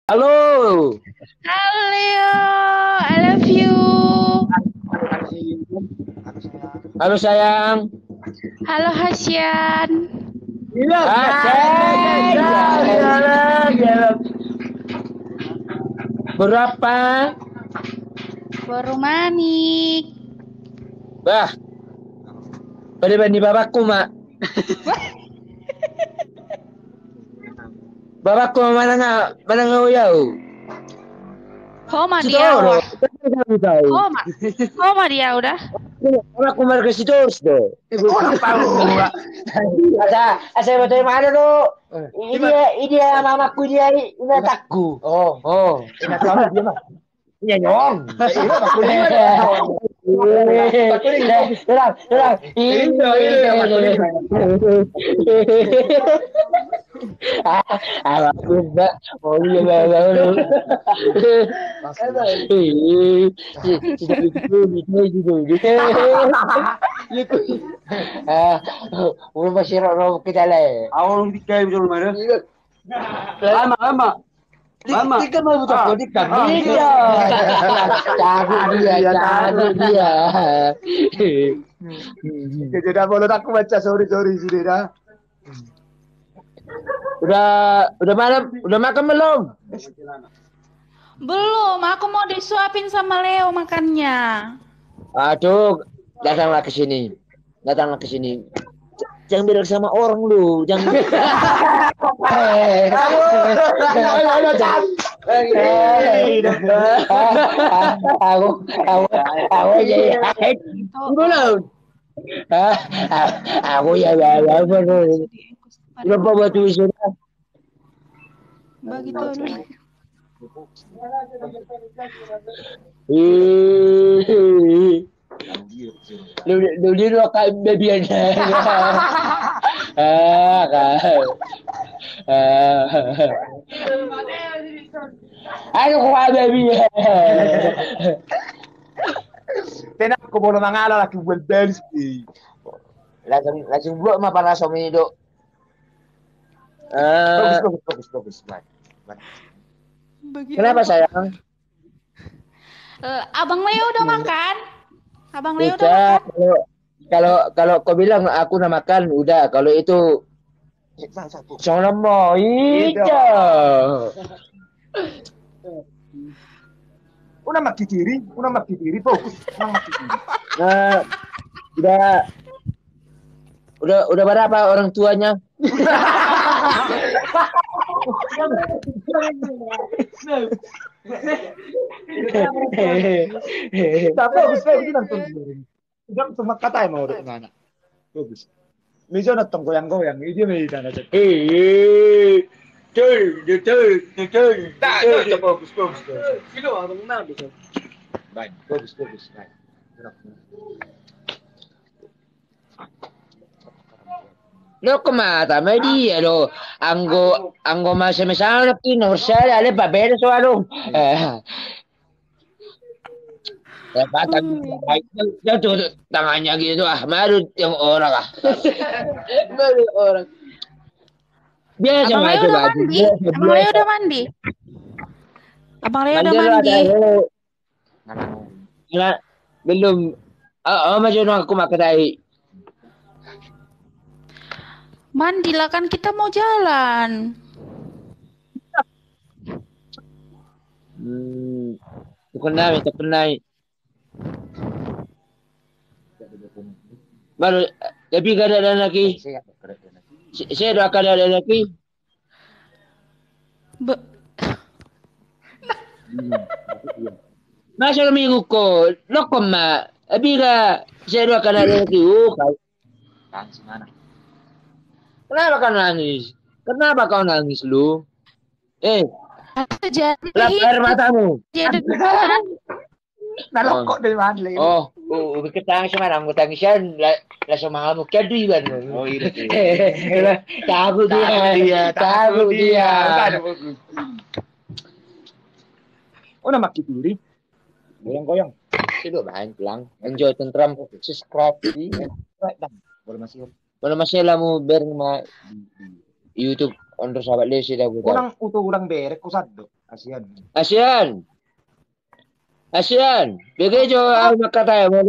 Halo. Halo, I love you. Halo sayang. Halo Hasyan. Berapa? Baru manik. Bah. Pada bandi bapakku, Mak. Bapakku mana ngau. Homa Situ dia oro. wah. Homa. Homa dia udah. Bapakku mana ke situ do. Kurang tahu. Asa betul mana do? Ini dia mamaku dia ini takku. Oh. Ini sama dia mah. Iya nyong. Iya aku lima. Terang. Aku mbak mau dia baru. Belum masih roh kita lah. Awal tiga betul mana? Lama. Tiga mau butuh kodik kami dia. Cago dia. Jadi boleh aku baca sorry sini dah. Udah malam, udah makan belum? Belum, aku mau disuapin sama Leo makannya. Aduh, datanglah ke sini. Jangan bilang sama orang lu, jangan. Aku jadi belum. Aku ya belum. Berapa batu sudah? Begitu. Lu dia dua kali baby aja. Aduh kok baby. Tena aku boleh mangala lagi buat dance. Langsung blok mah para suami itu. Bagus. Kenapa sayang? Abang Leo udah makan? Abang Leo udah Udah, makan? kalau kau bilang aku udah makan, udah. Kalau itu soalnya mau itu. Una maki diri, fokus. Una maki diri. Nah, udah berapa orang tuanya? Tapi bagus nonton. Udah cuma kata mau udah anak. Bagus. Bisa nonton goyang-goyang, ini dia main aja. Betul. Tak, bagus. Sino abang na bisa. Baik, bagus. Baik. Lo kumata, may dia lo. Anggo masama pinursal, ale papel soalong. Jatuh tangannya gitu malu yang orang malu orang. Biasa Abang Leo udah mandi? Abang Leo udah mandi? Abang Leo udah mandi? Belum. Masih aku makan. Mandilah kan kita mau jalan. Tukenai. Baru tapi gak ada lagi. Saya udah ada lagi. Masa minggu ko, loko ma. Abi ka, saya udah ada lagi. Tangis mana? Kenapa kau nangis lu? Jadi Lapar matamu. Nalokok dari mana? Ketangis sama aku tangisan langsung mengamuk jadi kan. Oh iya. Takut dia. Una maki diri. Goyang. Sudah main pulang. Enjoy tentram. Subscribe. Boleh masih lah mau ber YouTube untuk sahabat lesi dah. Urang berek kusado. ASEAN. ASEAN. Bigay jo magkatayo mo.